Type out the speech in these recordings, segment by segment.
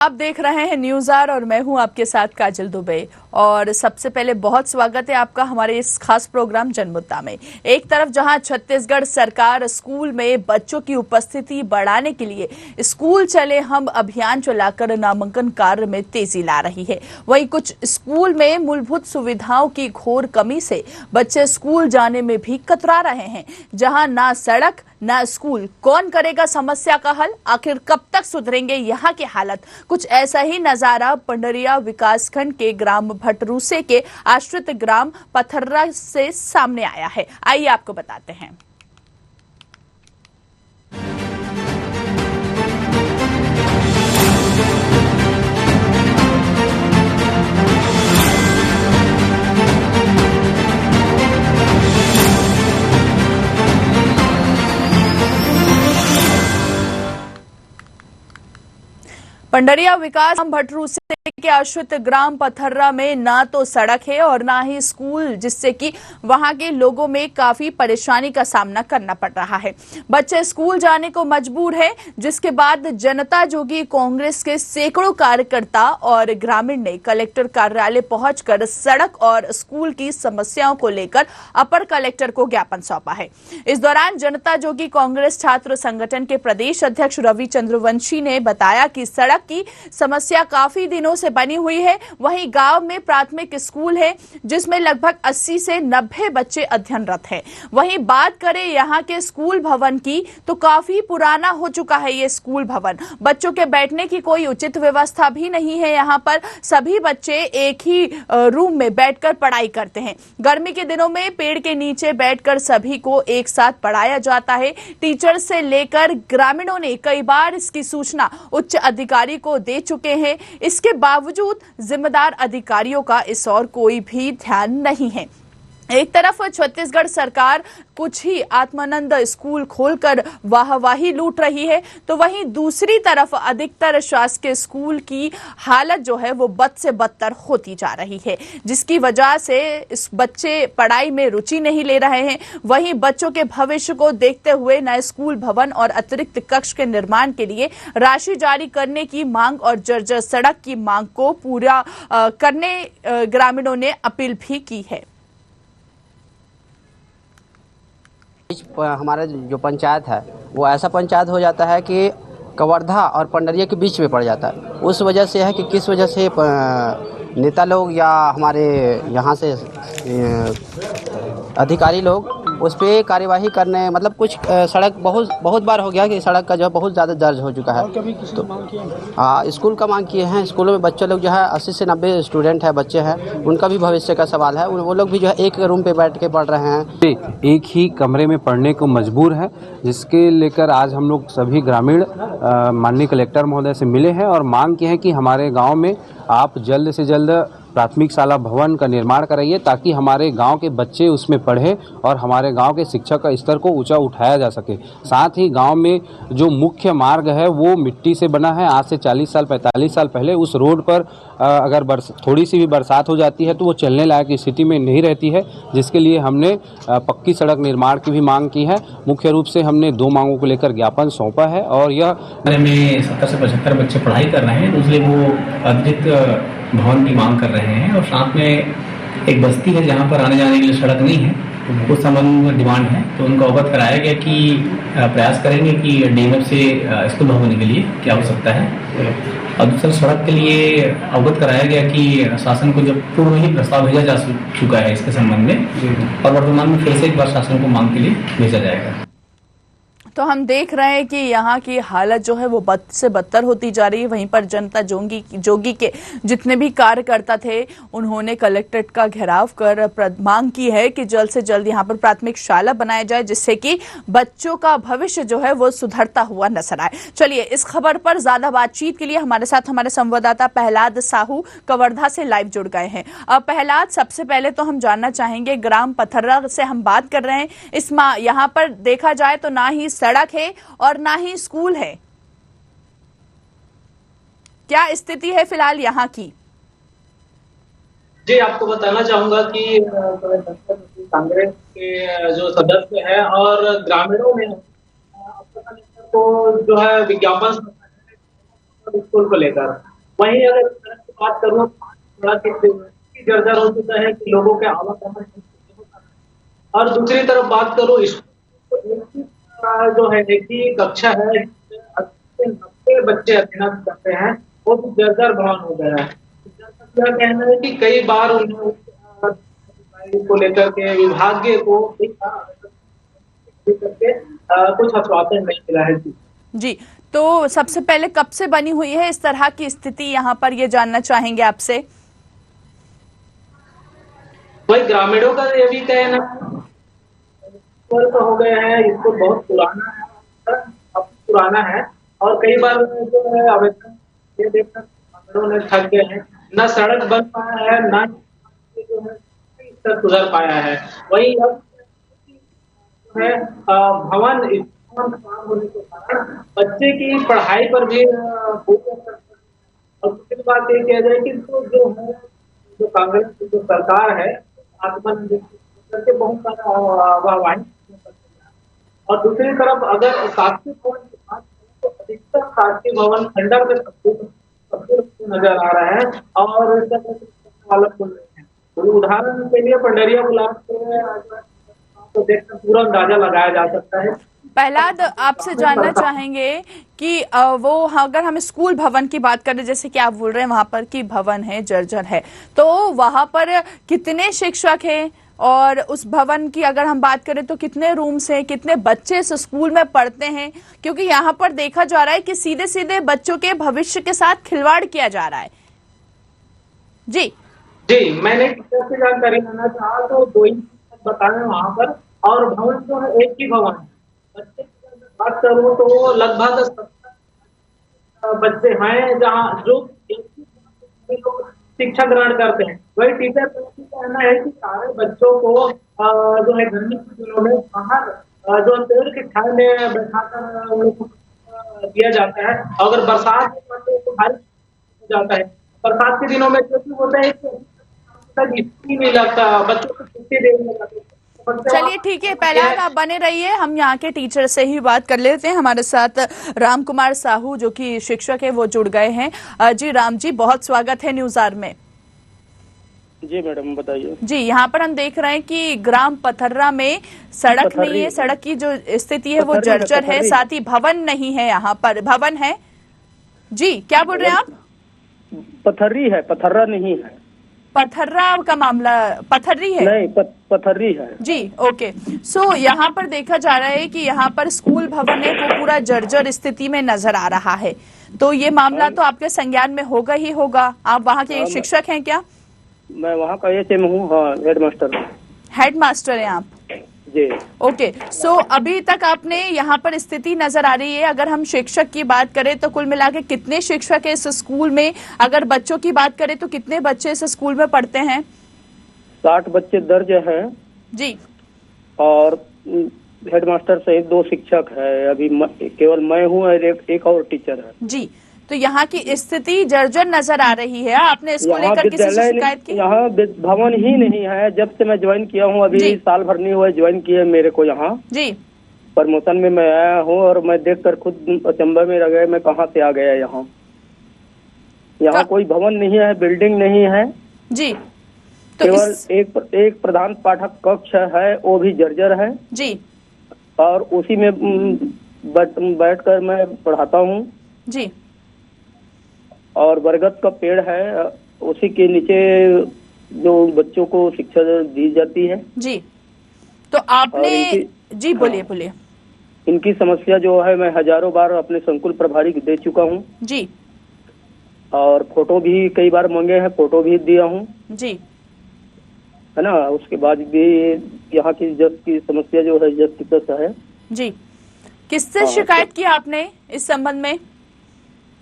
आप देख रहे हैं न्यूज आर और मैं हूं आपके साथ काजल दुबे। और सबसे पहले बहुत स्वागत है आपका हमारे इस खास प्रोग्राम जनमुद्दा में। एक तरफ जहां छत्तीसगढ़ सरकार स्कूल में बच्चों की उपस्थिति बढ़ाने के लिए स्कूल चले हम अभियान चलाकर नामांकन कार्य में तेजी ला रही है, वहीं कुछ स्कूल में मूलभूत सुविधाओं की घोर कमी से बच्चे स्कूल जाने में भी कतरा रहे हैं। जहां ना सड़क ना स्कूल, कौन करेगा समस्या का हल? आखिर कब तक सुधरेंगे यहाँ की हालत? कुछ ऐसा ही नजारा पंडरिया विकासखंड के ग्राम भटरूसे के आश्रित ग्राम पथर्रा से सामने आया है। आइए आपको बताते हैं। पंडरिया विकास भटरूसे के आश्रित ग्राम पथर्रा में ना तो सड़क है और ना ही स्कूल, जिससे कि वहां के लोगों में काफी परेशानी का सामना करना पड़ रहा है। बच्चे स्कूल जाने को मजबूर है, जिसके बाद जनता जोगी कांग्रेस के सैकड़ों कार्यकर्ता और ग्रामीण ने कलेक्टर कार्यालय पहुंचकर सड़क और स्कूल की समस्याओं को लेकर अपर कलेक्टर को ज्ञापन सौंपा है। इस दौरान जनता जोगी कांग्रेस छात्र संगठन के प्रदेश अध्यक्ष रवि चंद्रवंशी ने बताया कि सड़क की समस्या काफी दिनों से बनी हुई है। वहीं गांव में प्राथमिक स्कूल है जिसमें लगभग 80 से 90 बच्चे अध्ययनरत हैं। वहीं बात करें यहां के स्कूल भवन की तो काफी पुराना हो चुका है ये स्कूल भवन। बच्चों के बैठने की कोई उचित व्यवस्था भी नहीं है। यहां पर सभी बच्चे एक ही रूम में बैठकर पढ़ाई करते हैं। गर्मी के दिनों में पेड़ के नीचे बैठकर सभी को एक साथ पढ़ाया जाता है। टीचर से लेकर ग्रामीणों ने कई बार इसकी सूचना उच्च अधिकारी को दे चुके हैं। इसके बावजूद जिम्मेदार अधिकारियों का इस ओर कोई भी ध्यान नहीं है। एक तरफ छत्तीसगढ़ सरकार कुछ ही आत्मानंद स्कूल खोलकर वाहवाही लूट रही है, तो वहीं दूसरी तरफ अधिकतर शासकीय स्कूल की हालत जो है वो बद से बदतर होती जा रही है, जिसकी वजह से इस बच्चे पढ़ाई में रुचि नहीं ले रहे हैं। वहीं बच्चों के भविष्य को देखते हुए नए स्कूल भवन और अतिरिक्त कक्ष के निर्माण के लिए राशि जारी करने की मांग और जर्जर सड़क की मांग को पूरा करने ग्रामीणों ने अपील भी की है। हमारा जो पंचायत है वो ऐसा पंचायत हो जाता है कि कवर्धा और पंडरिया के बीच में पड़ जाता है। उस वजह से है कि किस वजह से नेता लोग या हमारे यहाँ से अधिकारी लोग उस पर कार्यवाही करने, मतलब कुछ सड़क बहुत बार हो गया कि सड़क का जो है बहुत ज़्यादा दर्ज हो चुका है। और कभी तो मांग किया है? स्कूल का मांग किए हैं। स्कूलों में बच्चे लोग जो है 80 से 90 स्टूडेंट है, बच्चे हैं, उनका भी भविष्य का सवाल है। वो लोग भी जो है एक रूम पे बैठ के पढ़ रहे हैं, एक ही कमरे में पढ़ने को मजबूर है, जिसके लेकर आज हम लोग सभी ग्रामीण माननीय कलेक्टर महोदय से मिले हैं और मांग की है कि हमारे गाँव में आप जल्द से जल्द प्राथमिक शाला भवन का निर्माण कराइए ताकि हमारे गांव के बच्चे उसमें पढ़ें और हमारे गांव के शिक्षा का स्तर को ऊंचा उठाया जा सके। साथ ही गांव में जो मुख्य मार्ग है वो मिट्टी से बना है। आज से 40 साल 45 साल पहले उस रोड पर अगर थोड़ी सी भी बरसात हो जाती है तो वो चलने लायक स्थिति में नहीं रहती है, जिसके लिए हमने पक्की सड़क निर्माण की भी मांग की है। मुख्य रूप से हमने 2 मांगों को लेकर ज्ञापन सौंपा है और यह में 70 से 75 बच्चे पढ़ाई कर रहे हैं, दूसरे वो अतिरिक्त भवन की मांग कर रहे हैं और साथ में एक बस्ती है जहां पर आने जाने के लिए सड़क नहीं है, उस संबंध में डिमांड है। तो उनको अवगत कराया गया कि प्रयास करेंगे कि डीएमएफ से स्कूल भवन के लिए क्या हो सकता है। और दूसरा सड़क के लिए अवगत कराया गया कि शासन को जब पूर्व ही प्रस्ताव भेजा जा चुका है इसके संबंध में और वर्तमान में फिर से एक बार शासन को मांग के लिए भेजा जाएगा। तो हम देख रहे हैं कि यहाँ की हालत जो है वो बद से बदतर होती जा रही है। वहीं पर जनता जोगी के जितने भी कार्यकर्ता थे उन्होंने कलेक्ट्रेट का घेराव कर मांग की है कि जल्द से जल्द यहाँ पर प्राथमिक शाला बनाया जाए, जिससे कि बच्चों का भविष्य जो है वो सुधरता हुआ नजर आए। चलिए, इस खबर पर ज्यादा बातचीत के लिए हमारे साथ हमारे संवाददाता प्रहलाद साहू कवर्धा से लाइव जुड़ गए हैं। प्रहलाद, सबसे पहले तो हम जानना चाहेंगे, ग्राम पथर्रा से हम बात कर रहे हैं। यहाँ पर देखा जाए तो ना ही सड़क है और ना ही स्कूल है। क्या स्थिति है फिलहाल यहाँ की? जी, आपको बताना चाहूंगा कि कांग्रेस के जो सदस्य हैं और ग्रामीणों ने को जो है विज्ञापन स्कूल को लेकर वहीं अगर सड़क की बात करूँ, सड़क इतनी जर्जर हो चुका है कि लोगों के आवागमन और दूसरी तरफ बात करूँ, जो है एक ही कक्षा है, 80-90 बच्चे अध्ययन करते हैं, वो भी जर्जर भवन हो गया है। यह कहना है कि कई बार उन्हें को लेकर के विभागीय को कुछ आश्वासन नहीं मिला है। जी, तो सबसे पहले कब से बनी हुई है इस तरह की स्थिति यहाँ पर, ये जानना चाहेंगे आपसे। वही ग्रामीणों का ये भी कहना हो गए हैं, इसको बहुत पुराना है और कई बार जो है आवेदन ये देखकर ग्रामीणों ने थक गए हैं, न सड़क बन पाया है, न जो है सुधर पाया है। वही अब है भवन खराब होने के कारण बच्चे की पढ़ाई पर भी और दूसरी बात ये किया जाए कि जो है जो कांग्रेस की जो सरकार है आत्मनिर्भर करके बहुत सारा वाहवाही, और दूसरी तरफ अगर शासकीय भवन की बात करें तो अधिकतर शासकीय भवन खंडर में तब्दील नजर आ रहा है और अलग बोल रहे हैं। उदाहरण के लिए पंडरिया ब्लॉक को देखकर पूरा अंदाजा लगाया जा सकता है। प्रहलाद, आपसे जानना चाहेंगे कि वो अगर हम स्कूल भवन की बात करें, जैसे कि आप बोल रहे हैं वहां पर कि भवन है, जर्जर है, तो वहां पर कितने शिक्षक हैं और उस भवन की अगर हम बात करें तो कितने रूम्स हैं, कितने बच्चे इस स्कूल में पढ़ते हैं? क्योंकि यहाँ पर देखा जा रहा है कि सीधे सीधे बच्चों के भविष्य के साथ खिलवाड़ किया जा रहा है। जी, मैंने टीचर से जानकारी लेना चाहा तो 2 ही बताए वहां पर, और भवन जो है एक ही भवन है। बच्चे की बात करूँ तो लगभग 70 बच्चे हैं जहाँ जो एक ही लोग शिक्षा ग्रहण करते हैं। वही टीचर का कहना है कि सारे बच्चों को जो है गर्मी के दिनों में बाहर जो पेड़ की छाया में बैठाकर उनको दिया जाता है। अगर बरसात में तो भारी हो जाता है। बरसात के दिनों में क्योंकि होता है कि नहीं लगता, बच्चों को छुट्टी देने लगती। चलिए ठीक है प्रहलाद, आप बने रहिए, हम यहाँ के टीचर से ही बात कर लेते हैं। हमारे साथ राम कुमार साहू जो कि शिक्षक है वो जुड़ गए हैं। जी राम जी, बहुत स्वागत है न्यूज आवर में। जी मैडम बताइए। जी, यहाँ पर हम देख रहे हैं कि ग्राम पथर्रा में सड़क नहीं है, सड़क की जो स्थिति है वो जर्जर है, साथ ही भवन नहीं है। यहाँ पर भवन है जी, क्या बोल रहे हैं आप? पथर्री है, पथर्रा नहीं है। पथर्रा का मामला, पथर्री है नहीं, पथर्री है जी। ओके, सो यहाँ पर देखा जा रहा है कि यहाँ पर स्कूल भवन है वो पूरा जर्जर स्थिति में नजर आ रहा है, तो ये मामला तो आपके संज्ञान में होगा ही होगा। आप वहाँ के शिक्षक हैं क्या? मैं वहाँ का एचएम हूँ। हाँ, हेडमास्टर हैं आप जी। ओके, सो अभी तक आपने यहाँ पर स्थिति नजर आ रही है। अगर हम शिक्षक की बात करें तो कुल मिला के कितने शिक्षक है इस स्कूल में? अगर बच्चों की बात करें तो कितने बच्चे इस स्कूल में पढ़ते हैं? 60 बच्चे दर्ज हैं जी, और हेडमास्टर सहित 2 शिक्षक है। अभी केवल मैं हूँ और एक और टीचर है जी। तो यहाँ की स्थिति जर्जर नजर आ रही है। आपने इसको लेकर किसी से शिकायत की? यहाँ भवन ही नहीं है। जब से मैं ज्वाइन किया हूँ, अभी साल भर नहीं हुआ ज्वाइन किया मेरे को यहाँ जी। प्रमोशन में मैं आया हूँ और मैं देखकर खुद अचंभा में रह गया, मैं कहाँ से आ गया यहाँ। यहाँ कोई भवन नहीं है, बिल्डिंग नहीं है जी। तो केवल एक प्रधान पाठक कक्ष है, वो भी जर्जर है जी, और उसी में बैठकर मैं पढ़ाता हूँ जी। और बरगद का पेड़ है, उसी के नीचे जो बच्चों को शिक्षा दी जाती है जी। तो आपने जी बोलिए बोलिए। इनकी समस्या जो है मैं हजारों बार अपने संकुल प्रभारी को दे चुका हूँ जी, और फोटो भी कई बार मांगे हैं, फोटो भी दिया हूँ जी, है ना। उसके बाद भी यहाँ की जज की समस्या जो है जज की है जी। किससे शिकायत की आपने इस संबंध में?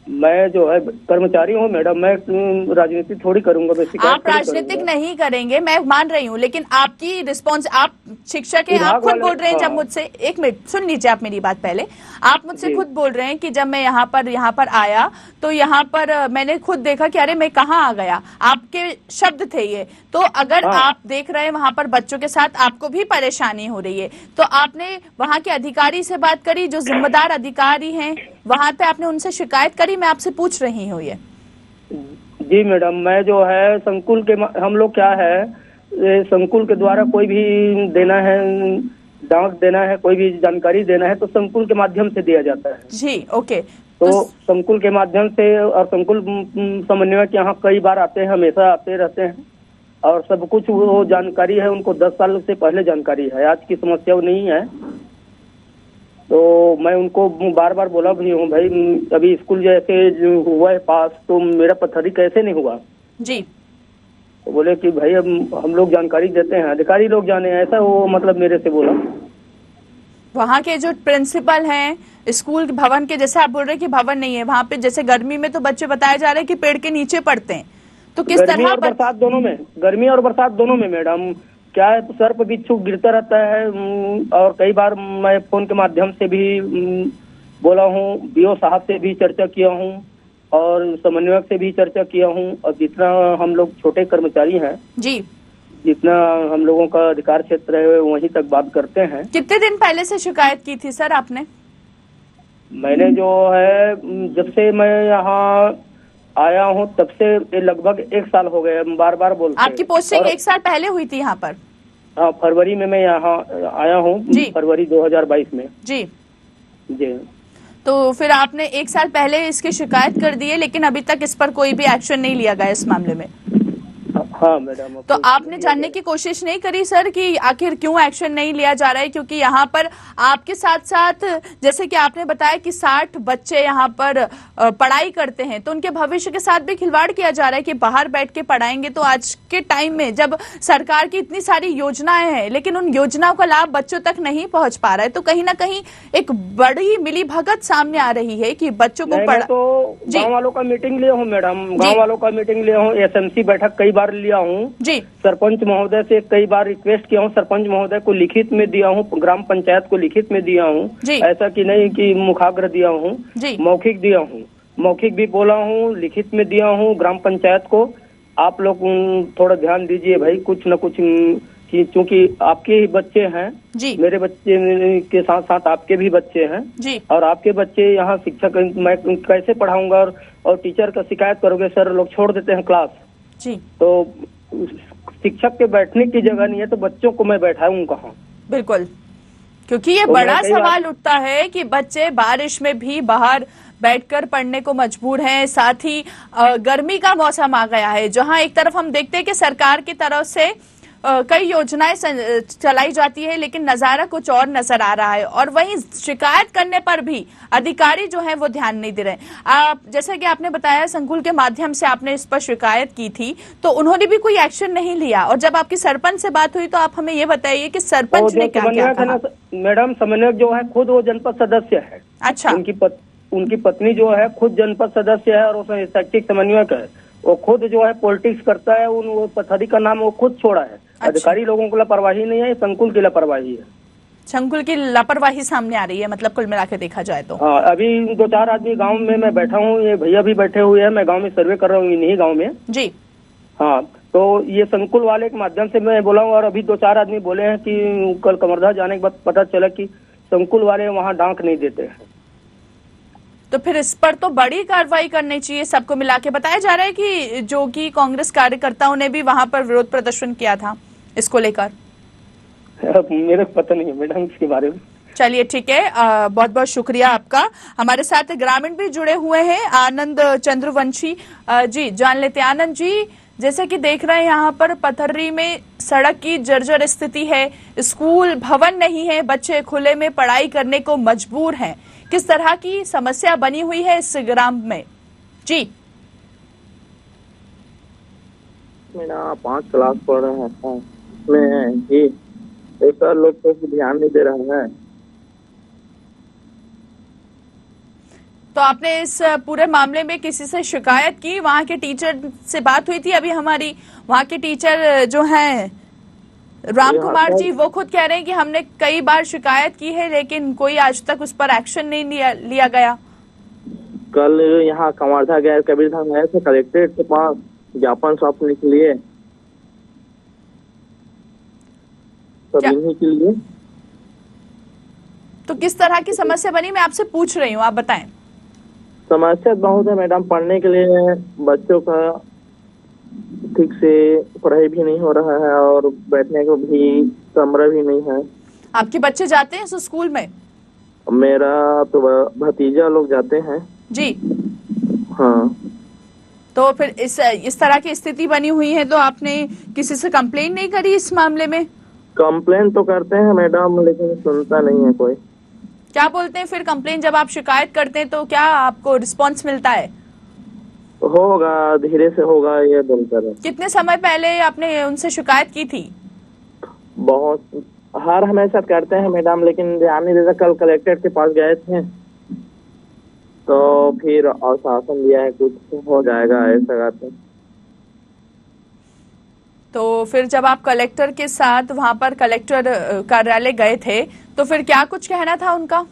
मैं जो है कर्मचारी हूँ मैडम, मैं राजनीति थोड़ी करूंगा। आप राजनीतिक नहीं करेंगे, मैं मान रही हूँ, लेकिन आपकी रिस्पॉन्स, आप शिक्षक हैं, आप खुद बोल रहे हैं जब मुझसे, एक मिनट सुन लीजिए आप मेरी बात पहले। आप मुझसे खुद बोल रहे हैं कि जब मैं यहाँ पर आया तो यहाँ पर मैंने खुद देखा कि अरे मैं कहाँ आ गया, आपके शब्द थे ये। तो अगर आप देख रहे हैं वहाँ पर बच्चों के साथ आपको भी परेशानी हो रही है, तो आपने वहाँ के अधिकारी से बात करी, जो जिम्मेदार अधिकारी हैं वहाँ पे आपने उनसे शिकायत करी? मैं आपसे पूछ रही हूँ ये। जी मैडम, मैं जो है संकुल के हम लोग क्या है, संकुल के द्वारा कोई भी देना है, डाक देना है, कोई भी जानकारी देना है तो संकुल के माध्यम से दिया जाता है। जी, ओके। तो संकुल के माध्यम से, और संकुल समन्वयक यहाँ कई बार आते हैं, हमेशा आते रहते हैं, और सब कुछ वो जानकारी है उनको 10 साल से पहले जानकारी है, आज की समस्या नहीं है। तो मैं उनको बार बार बोला भी हूँ, भाई अभी स्कूल जैसे हुआ है पास, तो मेरा पथरी कैसे नहीं हुआ जी। तो बोले कि भाई हम लोग जानकारी देते हैं, अधिकारी लोग जाने, ऐसा वो मतलब मेरे से बोला। वहाँ के जो प्रिंसिपल हैं स्कूल भवन के, जैसे आप बोल रहे हैं कि भवन नहीं है वहाँ पे, जैसे गर्मी में तो बच्चे बताए जा रहे हैं कि पेड़ के नीचे पढ़ते हैं, तो किस गर्मी तरह और बरसात दोनों में, गर्मी और बरसात दोनों में मैडम क्या है, सर पर बिच्छू गिरता रहता है। और कई बार मैं फोन के माध्यम से भी बोला हूँ, बीओ साहब से भी चर्चा किया हूँ और समन्वयक से भी चर्चा किया हूँ, और जितना हम लोग छोटे कर्मचारी हैं जी, जितना हम लोगों का अधिकार क्षेत्र है वहीं तक बात करते हैं। कितने दिन पहले से शिकायत की थी सर आपने? मैंने जो है जब से मैं यहाँ आया हूँ तब से लगभग 1 साल हो गए, बार बार बोलते हैं। आपकी पोस्टिंग 1 साल पहले हुई थी यहाँ पर? हाँ, फरवरी में मैं यहाँ आया हूँ, फरवरी 2022 में। जी जी। तो फिर आपने 1 साल पहले इसकी शिकायत कर दी है, लेकिन अभी तक इस पर कोई भी एक्शन नहीं लिया गया इस मामले में? हाँ मैडम। तो आपने जानने की कोशिश नहीं करी सर कि आखिर क्यों एक्शन नहीं लिया जा रहा है? क्योंकि यहाँ पर आपके साथ साथ जैसे कि आपने बताया कि 60 बच्चे यहाँ पर पढ़ाई करते हैं, तो उनके भविष्य के साथ भी खिलवाड़ किया जा रहा है कि बाहर बैठ के पढ़ाएंगे। तो आज के टाइम में जब सरकार की इतनी सारी योजनाएं हैं लेकिन उन योजनाओं का लाभ बच्चों तक नहीं पहुंच पा रहा है, तो कहीं ना कहीं एक बड़ी मिलीभगत सामने आ रही है कि बच्चों को गाँव वालों का मीटिंग लिया हूँ मैडम, गाँव वालों का मीटिंग लिया हूँ, SMC बैठक कई बार लिया हूँ जी, सरपंच महोदय से कई बार रिक्वेस्ट किया हूँ, सरपंच महोदय को लिखित में दिया हूँ, ग्राम पंचायत को लिखित में दिया हूँ, ऐसा कि नहीं कि मुखाग्र दिया हूँ, मौखिक दिया हूँ, मौखिक भी बोला हूँ, लिखित में दिया हूँ ग्राम पंचायत को। आप लोग थोड़ा ध्यान दीजिए भाई, कुछ न कुछ, कि चूंकि आपके ही बच्चे हैं, मेरे बच्चे के साथ साथ आपके भी बच्चे हैं, और आपके बच्चे यहाँ शिक्षक, मैं कैसे पढ़ाऊंगा, और टीचर का शिकायत करोगे सर लोग छोड़ देते हैं क्लास जी, तो शिक्षक के बैठने की जगह नहीं है तो बच्चों को मैं बैठाऊं कहाँ? बिल्कुल, क्योंकि ये बड़ा सवाल उठता है कि बच्चे बारिश में भी बाहर बैठकर पढ़ने को मजबूर हैं। साथ ही गर्मी का मौसम आ गया है, जहां एक तरफ हम देखते हैं कि सरकार की तरफ से कई योजनाएं चलाई जाती है लेकिन नजारा कुछ और नजर आ रहा है, और वहीं शिकायत करने पर भी अधिकारी जो है वो ध्यान नहीं दे रहे। आप जैसा कि आपने बताया संकुल के माध्यम से आपने इस पर शिकायत की थी, तो उन्होंने भी कोई एक्शन नहीं लिया, और जब आपकी सरपंच से बात हुई तो आप हमें ये बताइए कि सरपंच ने क्या कहा? मैडम समन्वयक जो है खुद वो जनपद सदस्य है। अच्छा। उनकी पत्नी जो है खुद जनपद सदस्य है और उसमें शैक्षिक समन्वयक है, वो खुद जो है पॉलिटिक्स करता है, वो पथरी का नाम वो खुद छोड़ा है। अच्छा। अधिकारी लोगों को लापरवाही नहीं है, संकुल की लापरवाही है, संकुल की लापरवाही सामने आ रही है, मतलब कुल मिलाकर देखा जाए तो। हाँ, अभी 2-4 आदमी गांव में मैं बैठा हूँ, ये भैया भी बैठे हुए हैं, मैं गांव में सर्वे कर रहा हूँ इन्हीं गांव में जी। हाँ, तो ये संकुल वाले के माध्यम से मैं बोला हूँ, और अभी 2-4 आदमी बोले हैं कि कल कमरधा जाने के बाद पता चला कि संकुल वाले वहाँ डांक नहीं देते हैं। तो फिर इस पर तो बड़ी कार्रवाई करनी चाहिए सबको मिला के। बताया जा रहा है कि जो कि कांग्रेस कार्यकर्ताओं ने भी वहां पर विरोध प्रदर्शन किया था इसको लेकर। मेरे को पता नहीं है मैडम इसके बारे में। चलिए ठीक है, बहुत बहुत शुक्रिया आपका। हमारे साथ ग्रामीण भी जुड़े हुए हैं, आनंद चंद्रवंशी जी, जान लेते हैं। आनंद जी, जैसे कि देख रहे हैं यहाँ पर पथर्री में सड़क की जर्जर स्थिति है, स्कूल भवन नहीं है, बच्चे खुले में पढ़ाई करने को मजबूर हैं, किस तरह की समस्या बनी हुई है इस ग्राम में? जी, मेरा 5 क्लास पढ़ रहा था मैं जी, ऐसा लोग तो ध्यान नहीं दे रहा है। तो आपने इस पूरे मामले में किसी से शिकायत की? वहाँ के टीचर से बात हुई थी अभी हमारी, वहाँ के टीचर जो हैं राम कुमार जी, वो खुद कह रहे हैं कि हमने कई बार शिकायत की है लेकिन कोई आज तक उस पर एक्शन नहीं लिया गया। कल यहाँ कमरधा गए, कबीरधाम गए थे, कलेक्ट्रेट के पास ज्ञापन सौंपने के लिए, के लिए। तो किस तरह की समस्या बनी, मैं आपसे पूछ रही हूँ, आप बताएं। समस्या बहुत है मैडम, पढ़ने के लिए बच्चों का ठीक से पढ़ाई भी नहीं हो रहा है और बैठने को भी कमरा भी नहीं है। आपके बच्चे जाते हैं इस स्कूल में? मेरा तो भतीजा लोग जाते हैं जी। हाँ। तो फिर इस तरह की स्थिति बनी हुई है तो आपने किसी से कंप्लेन नहीं करी इस मामले में? कंप्लेन तो करते हैं मैडम, लेकिन सुनता नहीं है कोई। क्या बोलते हैं फिर कंप्लेन जब आप शिकायत करते हैं तो क्या आपको रिस्पांस मिलता है? होगा, धीरे से होगा ये बोलकर। कितने समय पहले आपने उनसे शिकायत की थी? बहुत हर हमेशा करते हैं मैडम, लेकिन ध्यान नहीं देता। कल कलेक्टर के पास गए थे तो फिर आश्वासन दिया है कुछ हो जाएगा ऐसा करते। तो फिर जब आप कलेक्टर के साथ वहां पर कलेक्टर कार्यालय गए थे तो फिर क्या कुछ कहना था उनका?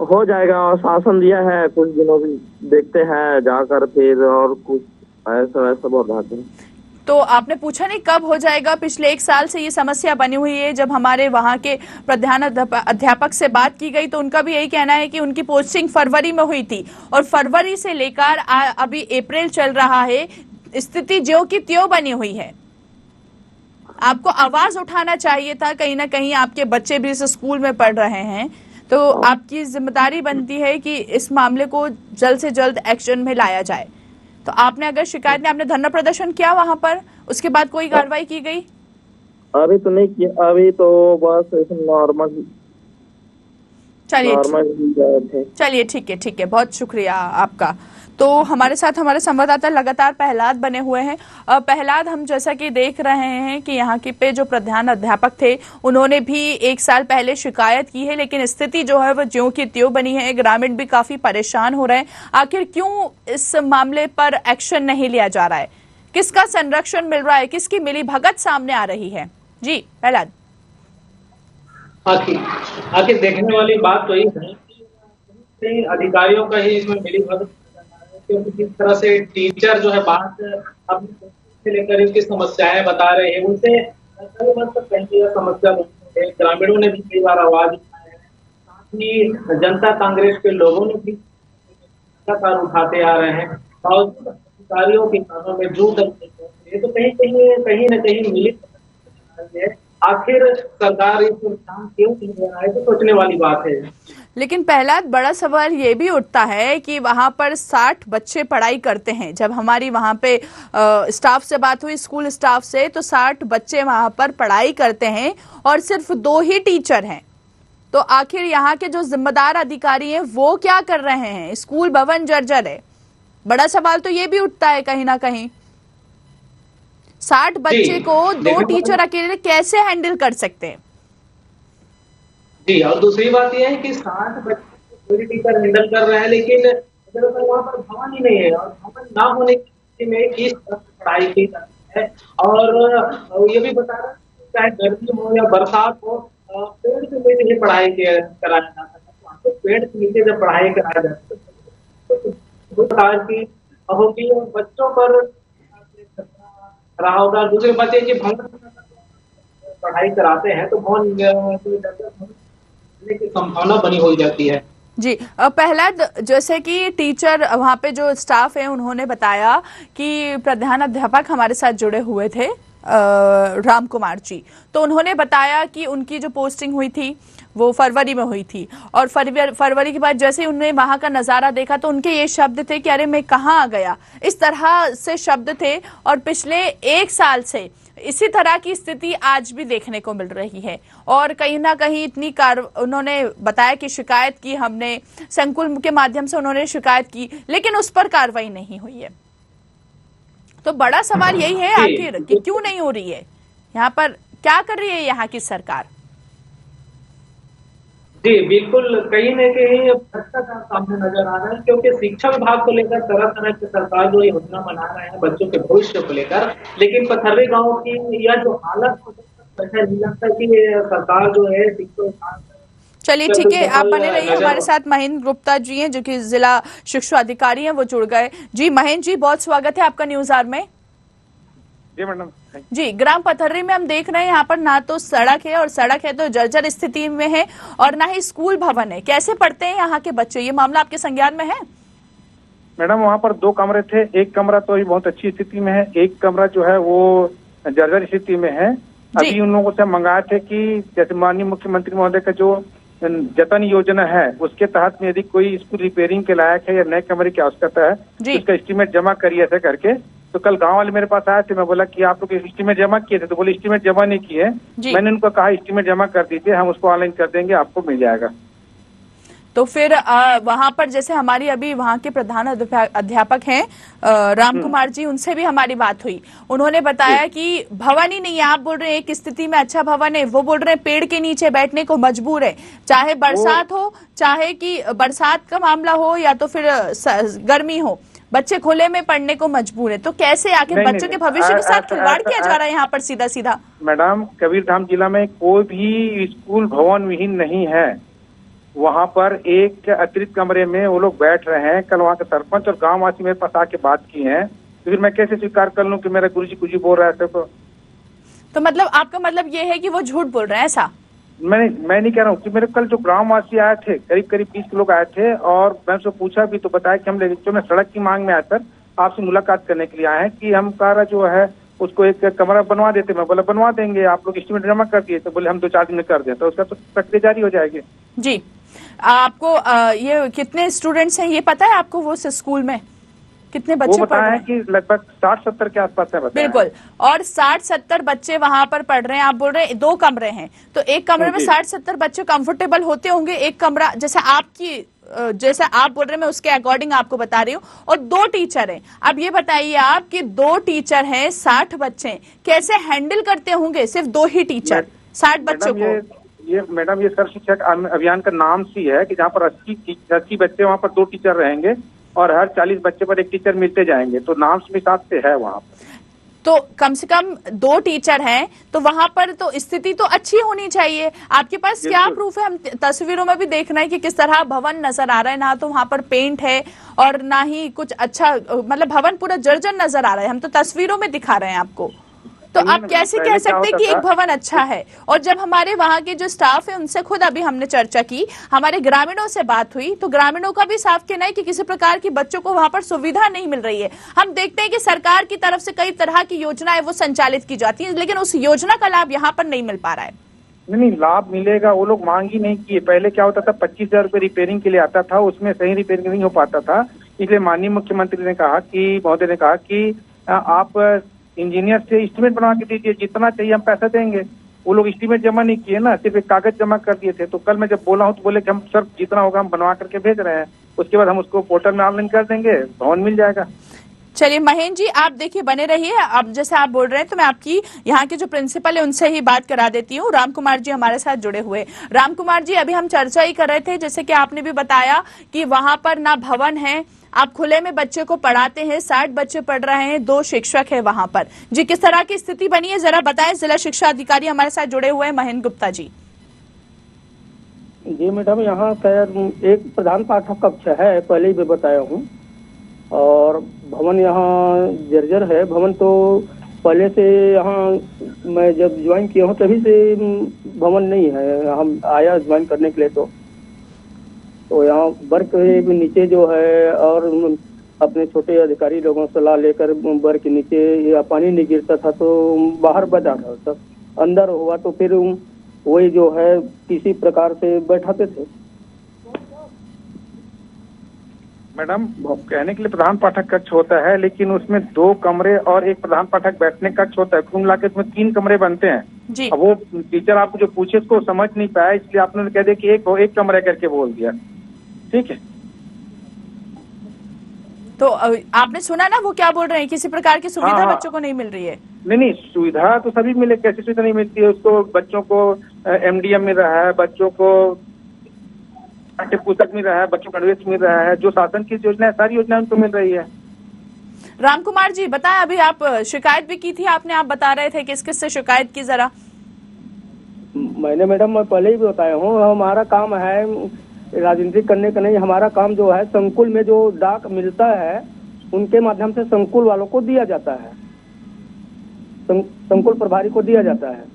हो जाएगा, आश्वासन दिया है, कुछ दिनों भी देखते हैं जाकर फिर, और कुछ ऐसा वैसा बोल रहा था। तो आपने पूछा नहीं कब हो जाएगा? पिछले 1 साल से ये समस्या बनी हुई है। जब हमारे वहाँ के प्रधान अध्यापक से बात की गई तो उनका भी यही कहना है कि उनकी पोस्टिंग फरवरी में हुई थी और फरवरी से लेकर अभी अप्रैल चल रहा है, स्थिति ज्यों की त्यों बनी हुई है। आपको आवाज उठाना चाहिए था, कहीं ना कहीं आपके बच्चे भी इस स्कूल में पढ़ रहे हैं, तो आपकी जिम्मेदारी बनती है कि इस मामले को जल्द से जल्द एक्शन में लाया जाए। तो आपने अगर शिकायत नहीं, आपने धरना प्रदर्शन किया वहां पर, उसके बाद कोई कार्रवाई की गई? अभी तो नहीं किया, अभी तो बस नॉर्मल। चलिए ठीक है, बहुत शुक्रिया आपका। तो हमारे साथ हमारे संवाददाता लगातार प्रहलाद बने हुए हैं। प्रहलाद, हम जैसा कि देख रहे हैं कि यहाँ के जो प्रधान अध्यापक थे उन्होंने भी 1 साल पहले शिकायत की है, लेकिन स्थिति जो है वो ज्यों की त्यों बनी है। ग्रामीण भी काफी परेशान हो रहे हैं। आखिर क्यों इस मामले पर एक्शन नहीं लिया जा रहा है? किसका संरक्षण मिल रहा है? किसकी मिलीभगत सामने आ रही है? जी प्रहलाद। आखिर देखने वाली बात तो ये है कि अधिकारियों का ही इसमें मिलीभगत, क्योंकि किस तरह से टीचर जो है बात अपने से लेकर इनकी समस्याएं बता रहे हैं, उनसे कई वर्ष तक पहले यह समस्या है। ग्रामीणों ने भी कई बार आवाज उठाया है, साथ ही जनता कांग्रेस के लोगों ने भी लगातार उठाते आ रहे हैं और अधिकारियों के कानों में जू तक तो कहीं न कहीं मिली है। आखिर सरकार इस काम क्यों नहीं ले रहा है, तो सोचने वाली बात है। लेकिन प्रहलाद, बड़ा सवाल ये भी उठता है कि वहां पर 60 बच्चे पढ़ाई करते हैं। जब हमारी वहां पे स्टाफ से बात हुई, स्कूल स्टाफ से, तो 60 बच्चे वहां पर पढ़ाई करते हैं और सिर्फ 2 ही टीचर हैं। तो आखिर यहाँ के जो जिम्मेदार अधिकारी हैं वो क्या कर रहे हैं? स्कूल भवन जर्जर है। बड़ा सवाल तो ये भी उठता है कहीं ना कहीं, 60 बच्चे को 2 टीचर अकेले कैसे हैंडल कर सकते हैं? जी, और दूसरी बात यह है कि 60 बच्चे कोई टीचर हैंडल कर रहे हैं, लेकिन वहाँ पर भवन ही नहीं है और भवन ना होने की स्थिति में किस तरह से पढ़ाई की जाती है। और ये भी बता रहे हैं चाहे गर्मी हो या बरसात हो, पेड़ के नीचे ही पढ़ाई कराया जाता है। तो पेड़ के नीचे जब पढ़ाई कराया जाता है तो प्रकार की होगी और बच्चों पर रहा होगा। दूसरे बात यह कि भवन पढ़ाई कराते हैं तो भवन की संभावना बनी हो जाती है। जी प्रहलाद, जैसे कि टीचर वहाँ पे जो स्टाफ है उन्होंने बताया कि प्रधान अध्यापक हमारे साथ जुड़े हुए थे राम कुमार जी, तो उन्होंने बताया कि उनकी जो पोस्टिंग हुई थी वो फरवरी में हुई थी और फरवरी के बाद जैसे ही उन्होंने वहां का नजारा देखा तो उनके ये शब्द थे कि अरे मैं कहाँ आ गया, इस तरह से शब्द थे। और पिछले 1 साल से इसी तरह की स्थिति आज भी देखने को मिल रही है और कहीं ना कहीं उन्होंने बताया कि शिकायत की हमने, संकुल के माध्यम से उन्होंने शिकायत की, लेकिन उस पर कार्रवाई नहीं हुई है। तो बड़ा सवाल यही है आखिर कि क्यों नहीं हो रही है, यहाँ पर क्या कर रही है यहाँ की सरकार? जी बिल्कुल, कहीं न कहीं भ्रष्टाचार सामने नजर आ रहा है, क्योंकि शिक्षा विभाग को लेकर तरह तरह की सरकार जो योजना बना रहे हैं बच्चों के भविष्य को लेकर, लेकिन पथर्री गांव की यह जो हालत नहीं लगता कि सरकार जो है शिक्षा। चलिए ठीक है, आप बने रहिए, हमारे साथ महेंद्र गुप्ता जी हैं जो कि जिला शिक्षा अधिकारी हैं, वो जुड़ गए। जी महेंद्र जी, बहुत स्वागत है आपका न्यूज आवर में। जी मैडम। जी, ग्राम पथर्री में हम देख रहे हैं यहाँ पर ना तो सड़क है, और सड़क है तो जर्जर स्थिति में है, और ना ही स्कूल भवन है। कैसे पढ़ते हैं यहाँ के बच्चे? ये मामला आपके संज्ञान में है? मैडम वहाँ पर 2 कमरे थे, एक कमरा तो अभी बहुत अच्छी स्थिति में है, एक कमरा जो है वो जर्जर स्थिति में है। अभी उन लोगों से मंगाए थे कि जैसे माननीय मुख्यमंत्री महोदय का जो जतन योजना है उसके तहत में यदि कोई स्कूल रिपेयरिंग के लायक है या नए कमरे की आवश्यकता है तो उसका एस्टीमेट जमा करिए ऐसे करके। तो कल गांव वाले मेरे पास आए थे, मैं बोला कि आप लोग एस्टीमेट जमा किए थे? तो बोले एस्टीमेट जमा नहीं किए। मैंने उनको कहा एस्टीमेट जमा कर दीजिए, हम उसको ऑनलाइन कर देंगे, आपको मिल जाएगा। तो फिर वहां पर जैसे हमारी अभी वहां के प्रधान अध्यापक हैं राम कुमार जी, उनसे भी हमारी बात हुई। उन्होंने बताया कि भवन ही नहीं है। आप बोल रहे हैं एक स्थिति में अच्छा भवन है, वो बोल रहे हैं पेड़ के नीचे बैठने को मजबूर है, चाहे बरसात हो, चाहे कि बरसात का मामला हो या तो फिर गर्मी हो, बच्चे खुले में पढ़ने को मजबूर है। तो कैसे आखिर बच्चों के भविष्य के साथ खिलवाड़ किया जा रहा है यहाँ पर सीधा सीधा? मैडम कबीरधाम जिला में कोई भी स्कूल भवन विहीन नहीं है। वहाँ पर एक अतिरिक्त कमरे में वो लोग बैठ रहे हैं। कल वहाँ के सरपंच और गांव वासी मेरे पास आके बात की है, तो फिर मैं कैसे स्वीकार कर लूँ कि मेरा गुरुजी कुछ बोल रहा है? तो मतलब आपका मतलब ये है कि वो झूठ बोल रहे हैं ऐसा? मैं नहीं कह रहा हूँ कि मेरे कल जो ग्रामवासी आए थे, करीब 20 लोग आए थे, और मैं उससे पूछा भी तो बताया कि हम मैं सड़क की मांग में आकर आपसे मुलाकात करने के लिए आए हैं कि हम कार्य जो है उसको एक कमरा बनवा देते। मैं बोला बनवा देंगे, आप लोग एस्टीमेट जमा कर दिए? तो बोले हम 2-4 दिन में कर दें। तो उसका तो प्रक्रिया जारी हो जाएगी। जी, आपको ये कितने स्टूडेंट्स हैं ये पता है आपको? वो स्कूल में कितने बच्चे पढ़ रहे हैं? कि लगभग 60-70 के आसपास है। बिल्कुल, और 60-70 बच्चे वहां पर पढ़ रहे हैं। आप बोल रहे हैं 2 कमरे हैं, तो एक कमरे में 60-70 बच्चे कंफर्टेबल होते होंगे। एक कमरा जैसे आप बोल रहे हैं, मैं उसके अकॉर्डिंग आपको बता रही हूँ, और 2 टीचर हैं। अब ये बताइए आप कि 2 टीचर हैं, 60 बच्चे, कैसे हैंडल करते होंगे सिर्फ 2 ही टीचर 60 बच्चों को? मैडम ये सर्व शिक्षा अभियान का नाम सी है कि जहाँ पर 80 बच्चे वहाँ पर 2 टीचर रहेंगे और हर 40 बच्चे पर 1 टीचर मिलते जाएंगे। तो नाम के हिसाब से है वहाँ पर। तो कम से कम 2 टीचर हैं, तो वहां पर तो स्थिति तो अच्छी होनी चाहिए। आपके पास क्या प्रूफ है? हम तस्वीरों में भी देखना है कि किस तरह भवन नजर आ रहा है, ना तो वहां पर पेंट है और ना ही कुछ अच्छा, मतलब भवन पूरा जर्जर नजर आ रहा है। हम तो तस्वीरों में दिखा रहे हैं आपको। तो आप कैसे कह सकते हैं कि एक भवन अच्छा है? और जब हमारे वहाँ के जो स्टाफ है उनसे खुद अभी हमने चर्चा की, हमारे ग्रामीणों से बात हुई, तो ग्रामीणों का भी साफ कहना है कि किसी प्रकार की बच्चों को वहाँ पर सुविधा नहीं मिल रही है। हम देखते हैं कि सरकार की तरफ से कई तरह की योजनाएं वो संचालित की जाती है, लेकिन उस योजना का लाभ यहाँ पर नहीं मिल पा रहा है। नहीं, लाभ मिलेगा, वो लोग मांग ही नहीं किए। पहले क्या होता था, 25,000 रुपये रिपेयरिंग के लिए आता था, उसमें सही रिपेयरिंग नहीं हो पाता था। इसलिए माननीय मुख्यमंत्री ने कहा कि महोदय ने कहा कि आप इंजीनियर से एस्टीमेट बनवा के दीजिए, जितना चाहिए हम पैसा देंगे। वो लोग एस्टीमेट जमा नहीं किए ना, सिर्फ एक कागज जमा कर दिए थे। तो कल मैं जब बोला हूँ तो बोले कि हम सर जितना होगा हम बनवा करके भेज रहे हैं, उसके बाद हम उसको पोर्टल में ऑनलाइन कर देंगे, भवन मिल जाएगा। चलिए महेंद्र जी, आप देखिए बने रहिए। अब जैसे आप बोल रहे हैं तो मैं आपकी यहाँ के जो प्रिंसिपल है उनसे ही बात करा देती हूँ। राम कुमार जी हमारे साथ जुड़े हुए। राम कुमार जी, अभी हम चर्चा ही कर रहे थे, जैसे कि आपने भी बताया कि वहां पर ना भवन है, आप खुले में बच्चे को पढ़ाते हैं, 60 बच्चे पढ़ रहे हैं, 2 शिक्षक है वहां पर। जी, किस तरह की स्थिति बनी है जरा बताएं। जिला शिक्षा अधिकारी हमारे साथ जुड़े हुए हैं महेंद्र गुप्ता जी। जी मैडम, यहाँ एक प्रधान पाठक कक्ष है, पहले ही भी बताया हूँ, और भवन यहाँ जर्जर है। भवन तो पहले से यहाँ मैं जब ज्वाइन किया हूँ तभी से भवन नहीं है। हम आया ज्वाइन करने के लिए तो यहाँ वर्क भी नीचे जो है, और अपने छोटे अधिकारी लोगों से सलाह लेकर वर्क के नीचे या पानी नहीं गिरता था तो बाहर बजा रहा था, अंदर हुआ तो फिर वही जो है किसी प्रकार से बैठाते थे। मैडम कहने के लिए प्रधान पाठक कक्ष होता है, लेकिन उसमें 2 कमरे और एक प्रधान पाठक बैठने कक्ष होता है। कुल मिला के उसमें 3 कमरे बनते हैं जी। अब वो टीचर आपको जो पूछे उसको समझ नहीं पाया, इसलिए आपने कह दिया कि एक कमरा करके बोल दिया। ठीक है, तो आपने सुना ना वो क्या बोल रहे हैं, किसी प्रकार की सुविधा बच्चों को नहीं मिल रही है। नहीं, सुविधा तो सभी मिले, कैसी सुविधा नहीं मिलती है उसको? बच्चों को MDM मिल रहा है, बच्चों को पाठ्य पुस्तक मिल रहा है, बच्चों को एडवाइस मिल रहा है, जो शासन की योजना है सारी योजना उनको मिल रही है। राम कुमार जी बताएं, अभी आप शिकायत भी की थी आपने, आप बता रहे थे किस किस से शिकायत की जरा। मैंने मैडम मैं पहले ही भी बताया हूँ, हमारा काम है राजनीति करने का नहीं। हमारा काम जो है संकुल में जो डाक मिलता है उनके माध्यम से संकुल वालों को दिया जाता है। संकुल प्रभारी को दिया जाता है।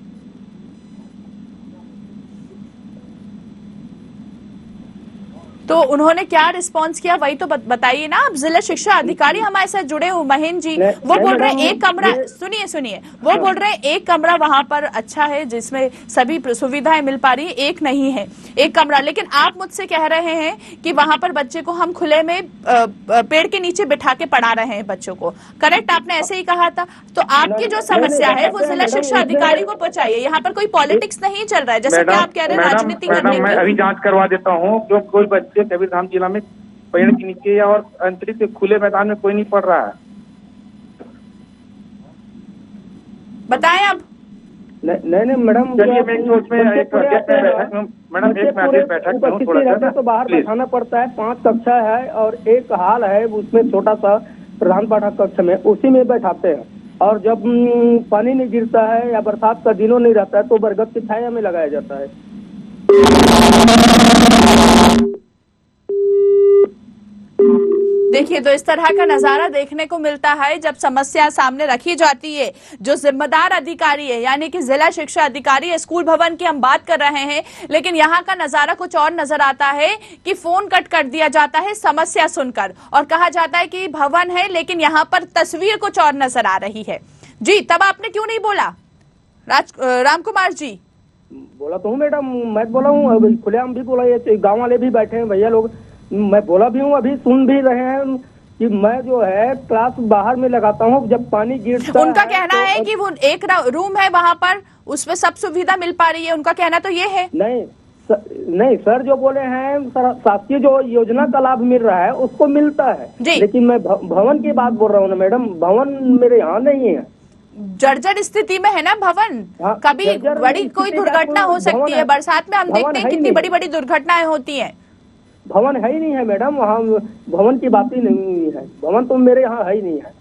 तो उन्होंने क्या रिस्पांस किया वही तो बताइए ना। आप जिला शिक्षा अधिकारी हमारे साथ जुड़े हो महेंद्र जी, वो बोल रहे हैं एक कमरा, सुनिए वो बोल रहे हैं एक कमरा वहां पर अच्छा है जिसमें सभी सुविधाएं मिल पा रही है, एक नहीं है एक कमरा। लेकिन आप मुझसे कह रहे हैं कि वहां पर बच्चे को हम खुले में पेड़ के नीचे बिठा के पढ़ा रहे हैं बच्चों को, करेक्ट? आपने ऐसे ही कहा था। तो आपकी जो समस्या है वो जिला शिक्षा अधिकारी को पहुंचाइए। यहाँ पर कोई पॉलिटिक्स नहीं चल रहा है जैसे कि आप कह रहे हैं राजनीति करने की। मैं अभी जांच करवा देता हूँ, क्यों कोई बच्चे कबीरधाम जिला में पेड़ के नीचे या और अंतरिक्ष खुले मैदान में कोई नहीं पढ़ रहा है। बताएं अब। नहीं मैडम, चलिए मैं उसमें एक मैडम एक बैठक तो बाहर बैठाना पड़ता है। 5 कक्षा है और एक हॉल है, उसमें छोटा सा प्रधान पाठक कक्ष में उसी में बैठाते हैं। और जब पानी नहीं गिरता है या बरसात का दिनों नहीं रहता है तो बरगद की छाया में लगाया जाता है। देखिए तो इस तरह का नजारा देखने को मिलता है जब समस्या सामने रखी जाती है। जो जिम्मेदार अधिकारी है यानी कि जिला शिक्षा अधिकारी है, स्कूल भवन की हम बात कर रहे हैं, लेकिन यहाँ का नजारा कुछ और नजर आता है कि फोन कट कर दिया जाता है समस्या सुनकर और कहा जाता है कि भवन है लेकिन यहाँ पर तस्वीर कुछ और नजर आ रही है। जी, तब आपने क्यों नहीं बोला राम कुमार जी? बोला तो हूँ मैडम, मैं बोला हूँ, खुलेआम भी बोला, ये गाँव वाले भी बैठे हैं भैया लोग, मैं बोला भी हूँ, अभी सुन भी रहे हैं कि मैं जो है क्लास बाहर में लगाता हूँ जब पानी गिरता। उनका कहना है कि वो एक रूम है वहाँ पर, उसमें सब सुविधा मिल पा रही है, उनका कहना तो ये है। नहीं सर, जो बोले हैं शासकीय जो योजना का लाभ मिल रहा है उसको मिलता है, लेकिन मैं भवन की बात बोल रहा हूँ ना मैडम, भवन मेरे यहाँ नहीं है, जर्जर स्थिति में है ना भवन। कभी बड़ी कोई दुर्घटना हो सकती है, बरसात में हम देखते हैं कितनी बड़ी बड़ी दुर्घटनाएं होती हैं। भवन है ही नहीं है मैडम, वहाँ भवन की बात ही नहीं है, भवन तो मेरे यहाँ है ही नहीं है।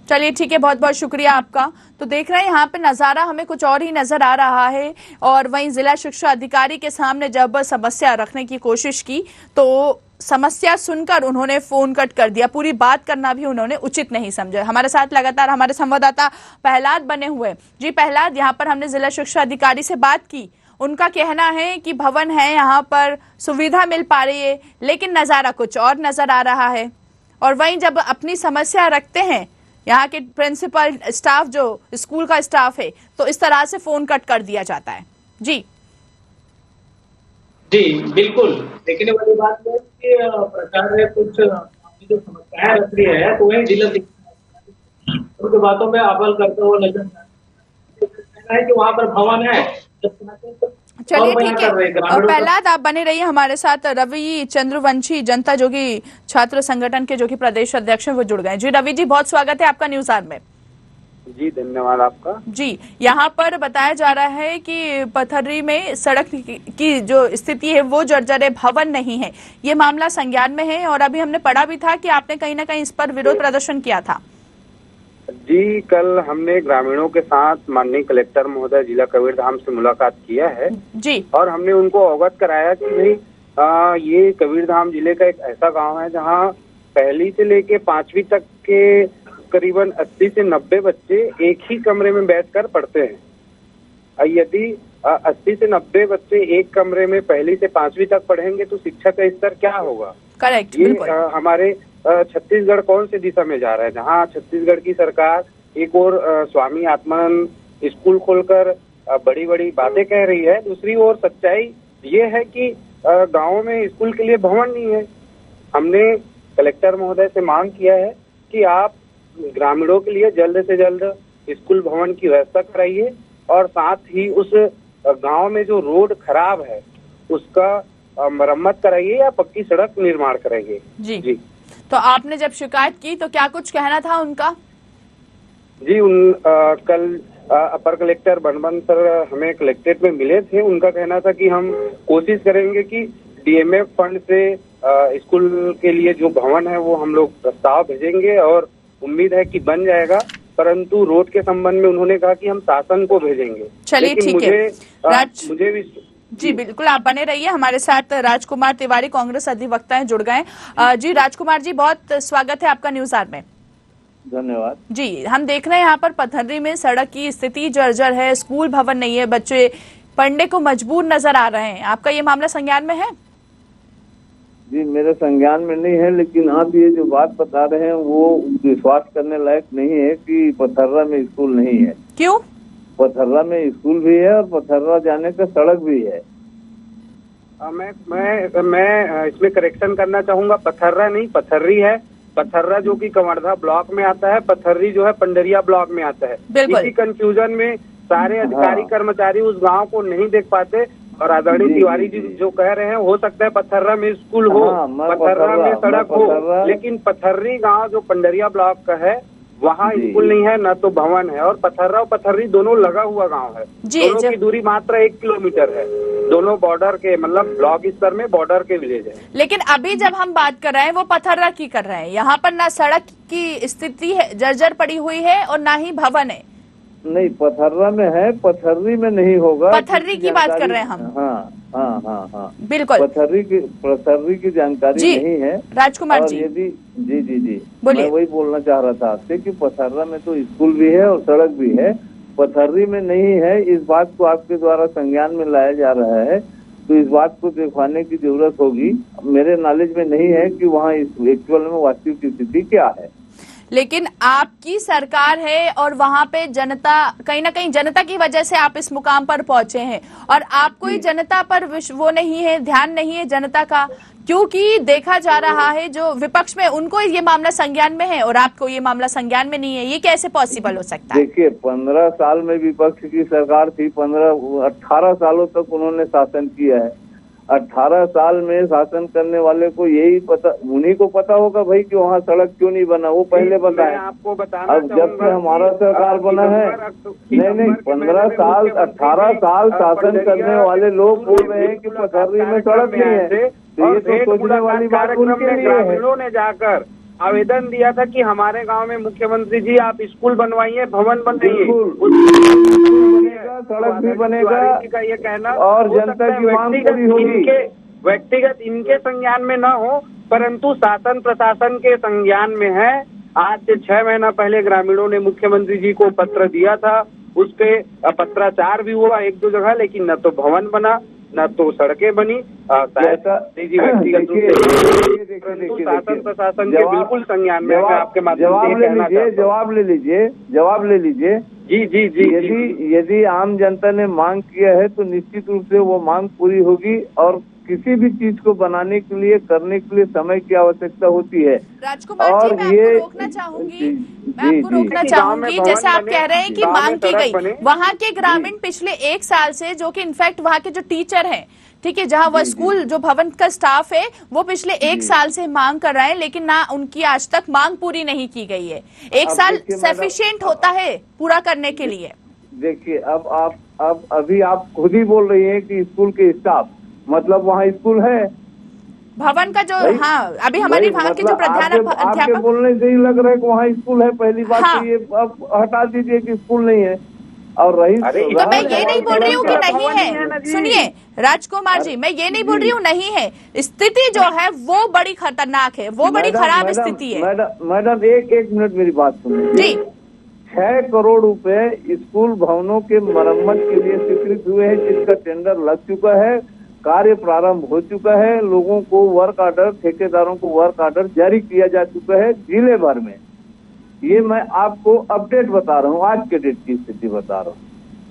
चलिए ठीक है, बहुत बहुत शुक्रिया आपका। तो देख रहे हैं यहाँ पे नजारा हमें कुछ और ही नजर आ रहा है और वहीं जिला शिक्षा अधिकारी के सामने जब समस्या रखने की कोशिश की तो समस्या सुनकर उन्होंने फोन कट कर दिया। पूरी बात करना भी उन्होंने उचित नहीं समझा। हमारे साथ लगातार हमारे संवाददाता प्रहलाद बने हुए। जी प्रहलाद, यहाँ पर हमने जिला शिक्षा अधिकारी से बात की, उनका कहना है कि भवन है, यहाँ पर सुविधा मिल पा रही है, लेकिन नजारा कुछ और नजर आ रहा है। और वहीं जब अपनी समस्या रखते हैं यहाँ के प्रिंसिपल स्टाफ, जो स्कूल का स्टाफ है, तो इस तरह से फोन कट कर दिया जाता है। जी बिल्कुल, लेकिन वाली बात है कि प्रचार में कुछ जो समस्याएं रख रही है तो वही जिला उनकी बातों में अमल करते हुए नजर कहना है कि वहाँ पर भवन है। चलिए ठीक है, और प्रहलाद आप बने रहिए हमारे साथ। रवि चंद्रवंशी जनता जोगी छात्र संगठन के जो कि प्रदेश अध्यक्ष हैं वो जुड़ गए। जी रवि जी, बहुत स्वागत है आपका न्यूज आवर में। जी धन्यवाद आपका। जी, यहाँ पर बताया जा रहा है कि पथर्री में सड़क की जो स्थिति है वो जर्जर है, भवन नहीं है, ये मामला संज्ञान में है और अभी हमने पढ़ा भी था कि आपने कहीं ना कहीं इस पर विरोध प्रदर्शन किया था। जी, कल हमने ग्रामीणों के साथ माननीय कलेक्टर महोदय जिला कबीरधाम से मुलाकात किया है जी, और हमने उनको अवगत कराया कि भाई ये कबीरधाम जिले का एक ऐसा गांव है जहां पहली से लेके 5वीं तक के करीबन 80 से 90 बच्चे एक ही कमरे में बैठकर पढ़ते हैं। यदि 80 से 90 बच्चे एक कमरे में पहली से 5वीं तक पढ़ेंगे तो शिक्षा का स्तर क्या होगा? करेक्ट, ये हमारे छत्तीसगढ़ कौन से दिशा में जा रहा है, जहाँ छत्तीसगढ़ की सरकार एक और स्वामी आत्मानंद स्कूल खोलकर बड़ी बड़ी बातें कह रही है, दूसरी ओर सच्चाई ये है कि गाँव में स्कूल के लिए भवन नहीं है। हमने कलेक्टर महोदय से मांग किया है कि आप ग्रामीणों के लिए जल्द से जल्द स्कूल भवन की व्यवस्था कराइए और साथ ही उस गांव में जो रोड खराब है उसका मरम्मत कराइए या पक्की सड़क निर्माण कराइए। जी। तो आपने जब शिकायत की तो क्या कुछ कहना था उनका? जी, कल अपर कलेक्टर बनबन सर हमें कलेक्ट्रेट में मिले थे। उनका कहना था कि हम कोशिश करेंगे कि DMF फंड से स्कूल के लिए जो भवन है वो हम लोग प्रस्ताव भेजेंगे और उम्मीद है कि बन जाएगा, परंतु रोड के संबंध में उन्होंने कहा कि हम शासन को भेजेंगे। चलिए ठीक है, मुझे भी जी बिल्कुल, आप बने रहिए हमारे साथ। राजकुमार तिवारी कांग्रेस अधिवक्ता हैं जुड़ गए। जी राजकुमार जी, बहुत स्वागत है आपका न्यूज आवर में। धन्यवाद जी। हम देख रहे हैं यहाँ पर पथर्री में सड़क की स्थिति जर्जर है, स्कूल भवन नहीं है, बच्चे पढ़ने को मजबूर नजर आ रहे हैं। आपका ये मामला संज्ञान में है? जी, मेरे संज्ञान में नहीं है, लेकिन आप ये जो बात बता रहे हैं वो विश्वास करने लायक नहीं है कि पथर्रा में स्कूल नहीं है। क्यों? पथर्रा में स्कूल भी है और पथर्रा जाने का सड़क भी है। मैं इसमें करेक्शन करना चाहूंगा। पथर्रा नहीं, पथर्री है। पथर्रा जो कि कवर्धा ब्लॉक में आता है, पथर्री जो है पंडरिया ब्लॉक में आता है। इसी कंफ्यूजन में सारे अधिकारी कर्मचारी उस गांव को नहीं देख पाते। और आदरणीय तिवारी जी जो कह रहे हैं, हो सकता है पथर्रा में स्कूल हो, पथर्रा में सड़क हो, लेकिन पथर्री गांव जो पंडरिया ब्लॉक का है वहाँ स्कूल नहीं है, न तो भवन है। और पथर्रा और पथर्री दोनों लगा हुआ गांव है। दोनों की दूरी मात्र 1 किलोमीटर है। दोनों बॉर्डर के, मतलब ब्लॉक स्तर में बॉर्डर के विलेज है। लेकिन अभी जब हम बात कर रहे हैं वो पथर्रा की कर रहे हैं, यहाँ पर ना सड़क की स्थिति है, जर्जर पड़ी हुई है, और ना ही भवन है। नहीं, पथर्रा में है, पथर्री में नहीं होगा। पथर्री की बात कर रहे हैं हम। हाँ, बिल्कुल। पथर्री की जानकारी नहीं है राजकुमार जी। यदि जी मैं वही बोलना चाह रहा था आपसे कि पथर्रा में तो स्कूल भी है और सड़क भी है, पथर्री में नहीं है। इस बात को आपके द्वारा संज्ञान में लाया जा रहा है, तो इस बात को दिखाने की जरूरत होगी। मेरे नॉलेज में नहीं है कि वहाँ एक्चुअल में वास्तविक स्थिति क्या है। लेकिन आपकी सरकार है और वहाँ पे जनता, कहीं ना कहीं जनता की वजह से आप इस मुकाम पर पहुंचे हैं, और आपको ही जनता पर वो नहीं है, ध्यान नहीं है जनता का, क्योंकि देखा जा रहा है जो विपक्ष में उनको ये मामला संज्ञान में है और आपको ये मामला संज्ञान में नहीं है। ये कैसे पॉसिबल हो सकता है? देखिए, 15 साल में विपक्ष की सरकार थी, 18 सालों तक उन्होंने शासन किया है। 18 साल में शासन करने वाले को यही पता, उन्हीं को पता होगा भाई कि वहाँ सड़क क्यों नहीं बना, वो पहले बताए। आपको बताना अब जब से हमारा सरकार बना है, नहीं 15 साल 18 साल शासन करने वाले लोग बोल रहे हैं कि पथर्री में सड़क नहीं है, तो ये तो सोचने वाली बात उनके लिए है। ग्रामीणों ने जाकर आवेदन दिया था कि हमारे गांव में मुख्यमंत्री जी आप स्कूल बनवाइए, भवन बनाइए, सड़क भी बनेगा का ये कहना, और जनता की मांग पूरी होगी। व्यक्तिगत इनके संज्ञान में न हो, परंतु शासन प्रशासन के संज्ञान में है। आज से 6 महीना पहले ग्रामीणों ने मुख्यमंत्री जी को पत्र दिया था, उसके पत्राचार भी हुआ 1-2 जगह, लेकिन न तो भवन बना न तो सड़कें बनी। व्यक्तिगत रूप से शासन प्रशासन के बिल्कुल संज्ञान में आपके माध्यम से जवाब ले लीजिए। जी। यदि आम जनता ने मांग किया है तो निश्चित रूप से वो मांग पूरी होगी, और किसी भी चीज को बनाने के लिए, करने के लिए समय की आवश्यकता होती है। राजकुमार जी, मैं आपको रोकना चाहूंगी, जैसे आप कह रहे हैं कि मांग की गई, वहाँ के ग्रामीण पिछले 1 साल से, जो कि इनफैक्ट वहाँ के जो टीचर हैं, ठीक है, जहाँ वह स्कूल जो भवन का स्टाफ है, वो पिछले 1 साल से मांग कर रहे हैं, लेकिन ना उनकी आज तक मांग पूरी नहीं की गई है। 1 साल सफिशिएंट होता है पूरा करने के लिए। देखिए, अब अभी आप खुद ही बोल रही हैं कि स्कूल के स्टाफ, मतलब वहाँ स्कूल है, भवन का जो, हाँ, अभी हमारी वहाँ के जो आपके बोलने से ही लग रहा है कि वहाँ स्कूल है। पहली बात तो ये अब हटा दीजिए कि स्कूल नहीं है। और रही तो मैं ये नहीं बोल रही हूँ कि नहीं है, सुनिए राजकुमार जी, मैं ये नहीं बोल रही हूँ नहीं है, स्थिति जो है वो बड़ी खतरनाक है, वो बड़ी खराब स्थिति है। मैडम एक मिनट मेरी बात सुनिए जी। 6 करोड़ रुपए स्कूल भवनों के मरम्मत के लिए स्वीकृत हुए हैं, जिसका टेंडर लग चुका है, कार्य प्रारंभ हो चुका है, लोगों को वर्क ऑर्डर, ठेकेदारों को वर्क ऑर्डर जारी किया जा चुका है जिले भर में। ये मैं आपको अपडेट बता रहा हूँ, आज के डेट की स्थिति बता रहा हूँ।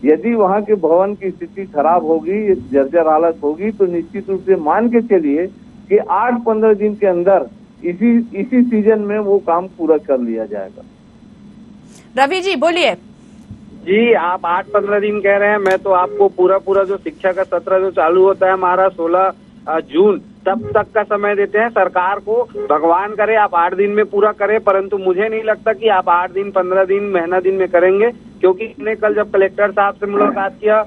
यदि वहाँ के भवन की स्थिति खराब होगी, जर्जर हालत होगी, तो निश्चित रूप से मान के चलिए कि 8-15 दिन के अंदर इसी सीजन में वो काम पूरा कर लिया जाएगा। रवि जी बोलिए। जी, आप 8-15 दिन कह रहे हैं, मैं तो आपको पूरा जो शिक्षा का सत्र जो चालू होता है हमारा 16 जून तब तक का समय देते हैं सरकार को। भगवान करे आप 8 दिन में पूरा करें, परंतु मुझे नहीं लगता कि आप 8 दिन, 15 दिन, महीना दिन में करेंगे, क्योंकि हमने कल जब कलेक्टर साहब से मुलाकात किया,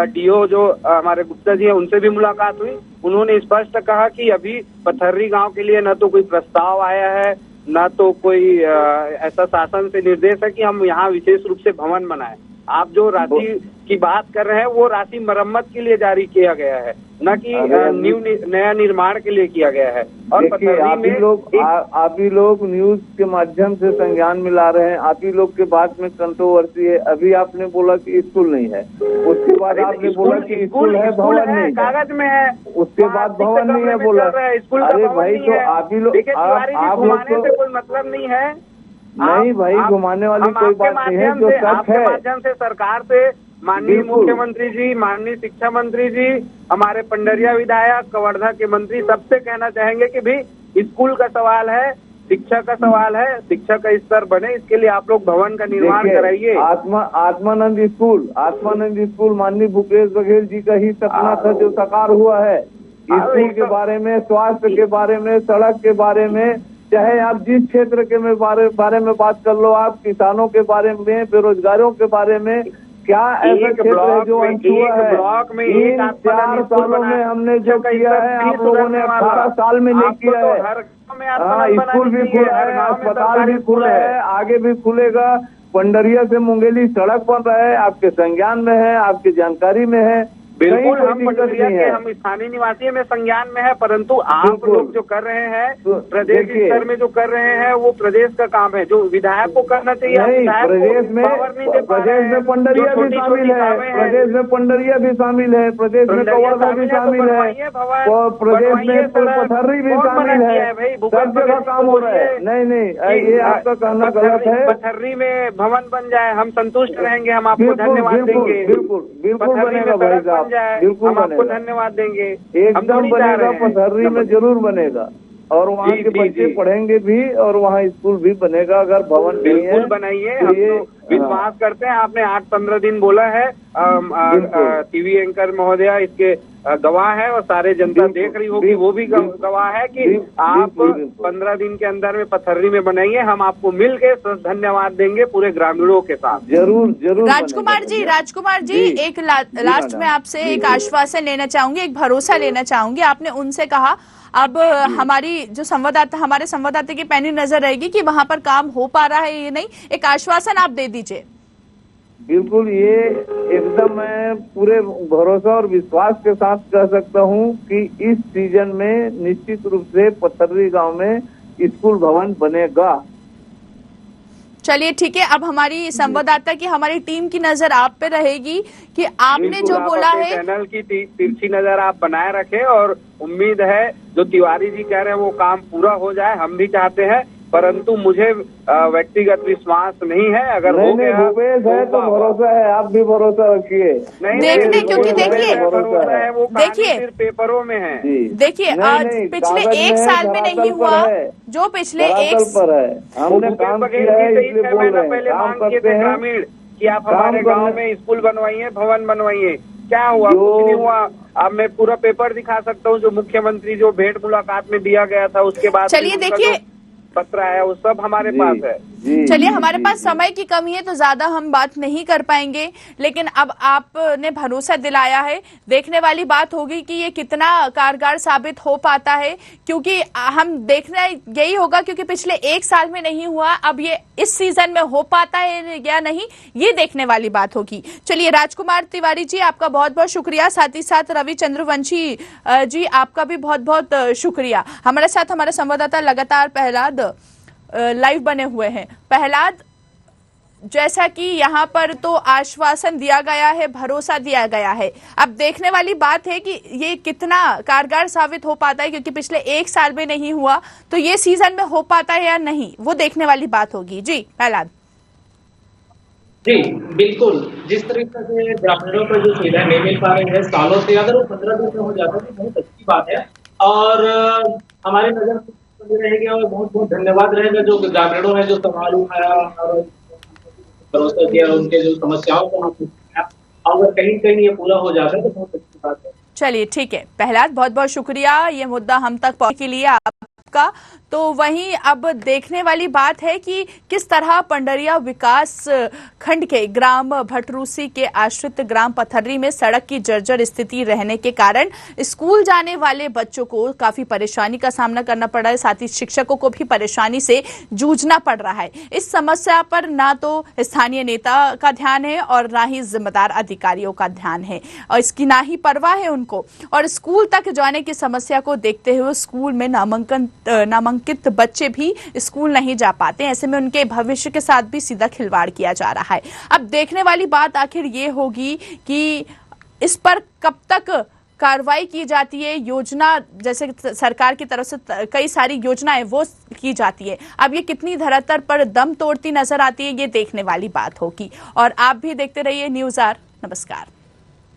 डीओ जो हमारे गुप्ता जी है उनसे भी मुलाकात हुई, उन्होंने स्पष्ट कहा कि अभी पथर्री गांव के लिए न तो कोई प्रस्ताव आया है, न तो कोई ऐसा शासन से निर्देश है कि हम यहाँ विशेष रूप से भवन बनाए। आप जो राशि की बात कर रहे हैं वो राशि मरम्मत के लिए जारी किया गया है, न कि नया निर्माण के लिए किया गया है। और आप ही लोग न्यूज के माध्यम से संज्ञान में ला रहे हैं, आप ही लोग के बात में कंट्रोवर्सी है। अभी आपने बोला कि स्कूल नहीं है, उसके बाद आपने बोला कि स्कूल है, भवन नहीं है, कागज में है, उसके बाद भवन नहीं है बोला। अरे भाई, तो आप ही लोग, आप लोग से कोई मतलब नहीं है। नहीं भाई, घुमाने वाली कोई बात नहीं है, जो सच है। माध्यम से सरकार से माननीय मुख्यमंत्री जी, माननीय शिक्षा मंत्री जी, हमारे पंडरिया विधायक, कवर्धा के मंत्री, सबसे कहना चाहेंगे कि भी स्कूल का सवाल है, शिक्षा का सवाल है, शिक्षा का स्तर बने, इसके लिए आप लोग भवन का निर्माण कराइए। आत्मानंद स्कूल माननीय भूपेश बघेल जी का ही सपना था जो साकार हुआ है। स्कूल के बारे में, स्वास्थ्य के बारे में, सड़क के बारे में, चाहे आप जिस क्षेत्र के बारे में बात कर लो, आप किसानों के बारे में, बेरोजगारों के बारे में, क्या ऐसा क्षेत्र है जो अनछुआ है? ब्लॉक में इन 4 सालों में हमने जो किया है, आप लोगों ने 18 साल में नहीं किया है। हाँ, स्कूल भी खुला है, अस्पताल भी खुला है, आगे भी खुलेगा। पंडरिया से मुंगेली सड़क बन रहा है, आपके संज्ञान में है, आपकी जानकारी में है। बिल्कुल, हम पंडरिया के, हम स्थानीय निवासी में संज्ञान में है, परंतु आप लोग जो कर रहे हैं प्रदेश स्तर में जो कर रहे हैं वो प्रदेश का काम है, जो विधायक को करना चाहिए। प्रदेश में पंडरिया भी शामिल है, प्रदेश में पंडरिया भी शामिल है, प्रदेश में कवर्धा भी शामिल है, प्रदेश में पथर्री भी शामिल है, सब जगह काम हो रहा है। नहीं, ये आपका कहना गलत है। पथर्री में भवन बन जाए, हम संतुष्ट रहेंगे, हम आपको धन्यवाद देंगे। बिल्कुल बनेगा भाई साहब, बिल्कुल हम आपको धन्यवाद देंगे, एकदम बनेगा। पथर्री में जरूर बनेगा, और वहाँ के बच्चे पढ़ेंगे भी, और वहाँ स्कूल भी बनेगा। अगर भवन बिल्कुल बनाइए, हम तो विश्वास करते हैं। आपने 8-15 दिन बोला है, टीवी एंकर महोदया इसके गवाह है, और सारे जनता देख रही होगी, वो भी गवाह है कि आप 15 दिन के अंदर में पथर्री में बनाइए। हम आपको मिल के धन्यवाद देंगे पूरे ग्रामीणों के साथ। जरूर। राजकुमार जी, एक लास्ट में आपसे एक आश्वासन लेना चाहूंगी, एक भरोसा लेना चाहूंगी। आपने उनसे कहा, अब हमारी जो हमारे संवाददाता की पैनी नजर रहेगी कि वहां पर काम हो पा रहा है ये नहीं, एक आश्वासन आप दे दीजिए। बिल्कुल, ये एकदम मैं पूरे भरोसा और विश्वास के साथ कह सकता हूँ कि इस सीजन में निश्चित रूप से पथर्री गांव में स्कूल भवन बनेगा। चलिए ठीक है, अब हमारी संवाददाता की, हमारी टीम की नजर आप पे रहेगी कि आपने जो बोला है, चैनल की तिरछी नजर आप बनाए रखें, और उम्मीद है जो तिवारी जी कह रहे हैं वो काम पूरा हो जाए, हम भी चाहते हैं, परंतु मुझे व्यक्तिगत विश्वास नहीं है। अगर हो गया भूपेश है तो भरोसा है, आप भी भरोसा रखिए। देखिए सिर्फ पेपरों में है। देखिए, आज पिछले 1 साल में नहीं हुआ, जो पिछले पर है, हमने काम किया है, इसलिए बोल रहे हैं। पहले मांग किए थे ग्रामीण कि आप हमारे गाँव में स्कूल बनवाइए, भवन बनवाइए, क्या हुआ? कुछ नहीं हुआ। अब मैं पूरा पेपर दिखा सकता हूँ जो मुख्यमंत्री जो भेंट मुलाकात में दिया गया था, उसके बाद चलिए देखिए पत्र आया, वो सब हमारे पास है। चलिए, हमारे पास समय की कमी है तो ज्यादा हम बात नहीं कर पाएंगे, लेकिन अब आपने भरोसा दिलाया है। देखने वाली बात होगी कि ये कितना कारगर साबित हो पाता है, क्योंकि हम देखना यही होगा, क्योंकि पिछले 1 साल में नहीं हुआ, अब ये इस सीजन में हो पाता है या नहीं, ये देखने वाली बात होगी। चलिए, राजकुमार तिवारी जी आपका बहुत बहुत शुक्रिया, साथ ही साथ रवि चंद्रवंशी जी आपका भी बहुत बहुत शुक्रिया। हमारे साथ हमारे संवाददाता लगातार प्रहलाद लाइव बने हुए हैं। प्रहलाद, जैसा कि यहाँ पर तो आश्वासन दिया गया है, भरोसा दिया गया है, अब देखने वाली बात है कि ये कितना कारगर साबित हो पाता है, क्योंकि पिछले 1 साल में नहीं हुआ, तो ये सीजन में हो पाता है या नहीं, वो देखने वाली बात होगी। जी प्रहलाद। जी बिल्कुल, जिस तरीके से ग्रामीणों को जो सुविधा नहीं मिल पा रही है सालों से, अगर वो 15 दिन में हो जाता है तो बहुत अच्छी बात है, और हमारी नजर रहेगी, और बहुत बहुत धन्यवाद रहेगा जो ग्रामीणों ने जो सवाल उठाया और भरोसा किया, उनके जो समस्याओं को अगर कहीं कहीं ये पूरा हो जाता है तो बहुत अच्छी बात है। चलिए ठीक है प्रहलाद, बहुत बहुत शुक्रिया ये मुद्दा हम तक पहुंचने के लिए आपका। तो वहीं अब देखने वाली बात है कि किस तरह पंडरिया विकास खंड के ग्राम भटरूसी के आश्रित ग्राम पथर्री में सड़क की जर्जर स्थिति रहने के कारण स्कूल जाने वाले बच्चों को काफी परेशानी का सामना करना पड़ रहा है, साथ ही शिक्षकों को भी परेशानी से जूझना पड़ रहा है। इस समस्या पर ना तो स्थानीय नेता का ध्यान है और ना ही जिम्मेदार अधिकारियों का ध्यान है और इसकी ना ही परवाह है उनको। और स्कूल तक जाने की समस्या को देखते हुए स्कूल में नामांकित बच्चे भी स्कूल नहीं जा पाते। ऐसे में उनके भविष्य के साथ भी सीधा खिलवाड़ किया जा रहा है। अब देखने वाली बात आखिर ये होगी कि इस पर कब तक कार्रवाई की जाती है। योजना जैसे सरकार की तरफ से कई सारी योजनाएं वो की जाती है, अब ये कितनी धरातल पर दम तोड़ती नजर आती है, ये देखने वाली बात होगी। और आप भी देखते रहिए न्यूज़ आर। नमस्कार।